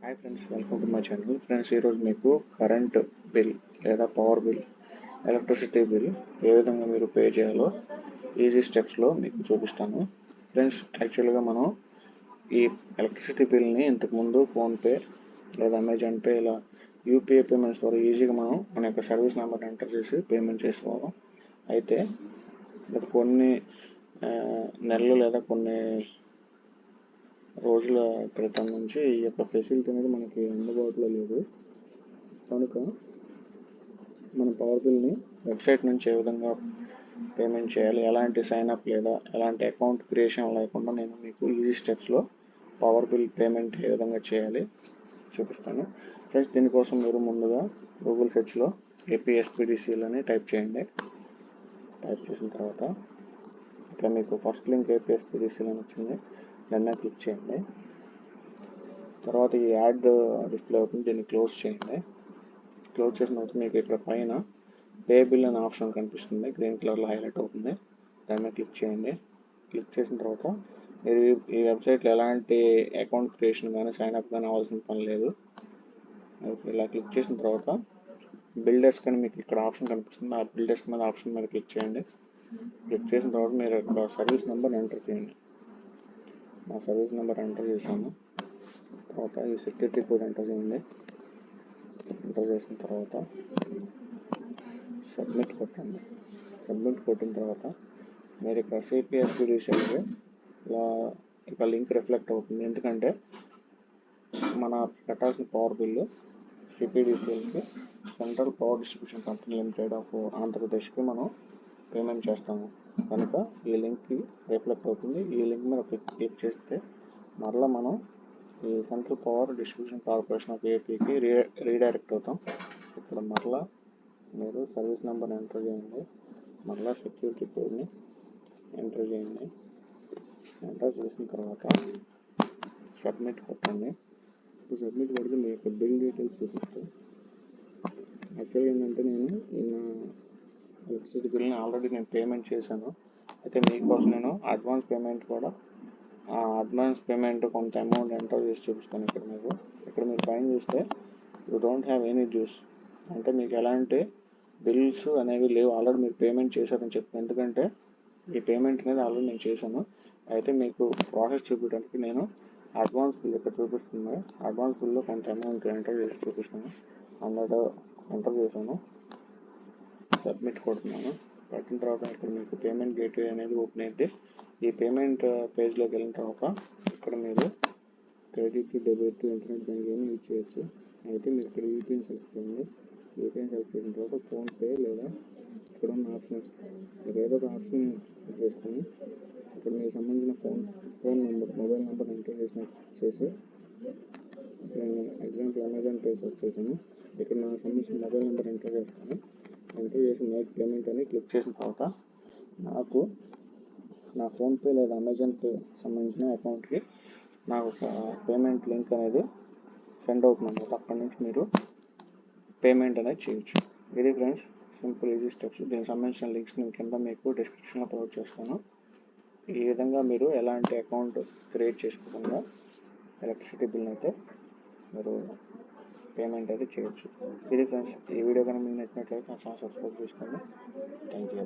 Hi friends, welcome to my channel. Friends, ఈరోజు మీకు current bill లేదా పవర్ బిల్, ఎలక్ట్రిసిటీ బిల్ ఏ విధంగా మీరు పే చేయాలో ఈజీ స్టెప్స్లో మీకు చూపిస్తాను. ఫ్రెండ్స్, యాక్చువల్గా మనం ఈ ఎలక్ట్రిసిటీ బిల్ని ఇంతకుముందు ఫోన్పే లేదా అమెజాన్ పే ఇలా యూపీఐ పేమెంట్స్ ద్వారా ఈజీగా మన యొక్క సర్వీస్ నెంబర్ ఎంటర్ చేసి పేమెంట్ చేసుకోవాలి. అయితే కొన్ని నెలలు లేదా కొన్ని రోజుల క్రితం నుంచి ఈ యొక్క ఫెసిలిటీ అనేది మనకి అందుబాటులో లేదు. కనుక మన పవర్ బిల్ని వెబ్సైట్ నుంచి ఏ విధంగా పేమెంట్ చేయాలి, ఎలాంటి సైన్అప్ లేదా ఎలాంటి అకౌంట్ క్రియేషన్ లేకుండా నేను మీకు ఈజీ స్టెప్స్లో పవర్ బిల్ పేమెంట్ ఏ విధంగా చేయాలి చూపిస్తాను. ఫ్రెండ్స్, దీనికోసం మీరు ముందుగా గూగుల్ సెర్చ్లో ఏపీఎస్పీడీసీలు అని టైప్ చేయండి. టైప్ చేసిన తర్వాత ఇక్కడ మీకు ఫస్ట్ లింక్ ఏపీఎస్పీడీసీలు అని వచ్చింది, దాన్ని క్లిక్ చేయండి. తర్వాత ఈ యాడ్ డిస్ప్లే అవుతుంది, దీన్ని క్లోజ్ చేయండి. క్లోజ్ చేసిన తర్వాత మీకు ఇక్కడ పైన పే బిల్ అనే ఆప్షన్ కనిపిస్తుంది, గ్రీన్ కలర్లో హైలైట్ అవుతుంది, దాన్ని క్లిక్ చేయండి. క్లిక్ చేసిన తర్వాత మీరు ఈ వెబ్సైట్లో ఎలాంటి అకౌంట్ క్రియేషన్ కానీ సైన్అప్ కానీ అవ్వాల్సిన పని లేదు. ఇలా క్లిక్ చేసిన తర్వాత బిల్ డెస్క్ అని మీకు ఇక్కడ ఆప్షన్ కనిపిస్తుంది, ఆ బిల్ డెస్క్ మీద ఆప్షన్ మీద క్లిక్ చేయండి. క్లిక్ చేసిన తర్వాత మీరు ఇక్కడ సర్వీస్ నెంబర్ ఎంటర్ చేయండి. నా సర్వీస్ నెంబర్ ఎంటర్ చేశాను. తర్వాత ఈ సెక్యూరిటీ కోడ్ ఎంటర్ చేయండి. ఎంటర్ చేసిన తర్వాత సబ్మిట్ కొట్టండి. సబ్మిట్ కొట్టిన తర్వాత మీరు ఇక్కడ సిపిఎస్బిడిసి అంటే ఇలా ఇక లింక్ రిఫ్లెక్ట్ అవుతుంది, ఎందుకంటే మన కట్టాల్సిన పవర్ బిల్లు సిపిడిసిఎల్కి central power distribution company limited of ఆంధ్రప్రదేశ్కి మనం పేమెంట్ చేస్తాము. కనుక ఈ లింక్కి రిఫ్లెక్ట్ అవుతుంది. ఈ లింక్ మీద క్లిక్ చేస్తే మరలా మనం ఈ central power distribution corporation of ఏపీకి రీడైరెక్ట్ అవుతాం. ఇక్కడ మరలా మీరు సర్వీస్ నెంబర్ ఎంటర్ చేయండి. మరలా సెక్యూరిటీ కోడ్ని ఎంటర్ చేయండి. ఎంటర్ చేసిన తర్వాత సబ్మిట్ కొట్టండి. ఇప్పుడు సబ్మిట్ కొడితే మీ యొక్క బిల్ డీటెయిల్స్ చూపిస్తాయి. యాక్చువల్గా ఏంటంటే నేను నా ఎలక్ట్రిసిటీ బిల్ని ఆల్రెడీ నేను పేమెంట్ చేశాను. అయితే మీకోసం నేను అడ్వాన్స్ పేమెంట్ కూడా అడ్వాన్స్ పేమెంట్ కొంత అమౌంట్ ఎంటర్ చేసి చూపిస్తాను. ఇక్కడ మీరు పైన చూస్తే you don't have any dues అంటే మీకు ఎలాంటి బిల్స్ అనేవి లేవు, ఆల్రెడీ మీరు పేమెంట్ చేశారని చెప్తాను. ఎందుకంటే ఈ పేమెంట్ అనేది ఆల్రెడీ నేను చేశాను. అయితే మీకు ప్రాసెస్ చూపించడానికి నేను అడ్వాన్స్ బిల్ ఇక్కడ చూపిస్తుంది, అడ్వాన్స్ బిల్లో కొంత అమౌంట్ ఎంటర్ చేసి చూపిస్తాను. 100 ఎంటర్ చేశాను. సబ్మిట్ కొడుతున్నాను. పెట్టిన తర్వాత ఇక్కడ మీకు పేమెంట్ గేట్వే అనేది ఓపెన్ అయితే ఈ పేమెంట్ పేజ్లోకి వెళ్ళిన తర్వాత ఇక్కడ మీరు credit, debit, internet banking use చేయొచ్చు. అయితే మీరు ఇక్కడ యూపీఐని సెలెక్ట్ చేయండి. యూపీఐని సెలెక్ట్ చేసిన తర్వాత ఫోన్పే లేదా ఇక్కడ ఉన్న ఆప్షన్స్ ఏదో ఒక ఆప్షన్ చేసుకుని ఇక్కడ మీకు సంబంధించిన phone number, mobile number enter చేసి ఇక్కడ ఎగ్జాంపుల్ అమెజాన్ పే సెలెక్ట్ చేశాను. ఇక్కడ నాకు సంబంధించిన మొబైల్ నెంబర్ ఎంటర్ చేస్తాను. ఎంటర్ చేసి మేక్ పేమెంట్ అని క్లిక్ చేసిన తర్వాత నాకు నా ఫోన్పే లేదా అమెజాన్ పే సంబంధించిన అకౌంట్కి నాకు ఒక పేమెంట్ లింక్ అనేది సెండ్ అవుతుంది. అక్కడి నుంచి మీరు పేమెంట్ అనేది చేయొచ్చు. ఇది ఫ్రెండ్స్ సింపుల్ ఈజీ స్టెప్స్. దీనికి సంబంధించిన లింక్స్ నేను కింద మీకు డిస్క్రిప్షన్లో ప్రొవైడ్ చేస్తాను. ఈ విధంగా మీరు ఎలాంటి అకౌంట్ క్రియేట్ చేసుకోకుండా ఎలక్ట్రిసిటీ బిల్ అయితే మీరు పేమెంట్ అయితే చేయొచ్చు. ఇది ఫ్రెండ్స్, ఈ వీడియో కనుక మీకు నచ్చినట్లయితే నా ఛానల్ సబ్స్క్రైబ్ చేసుకోండి. Thank you.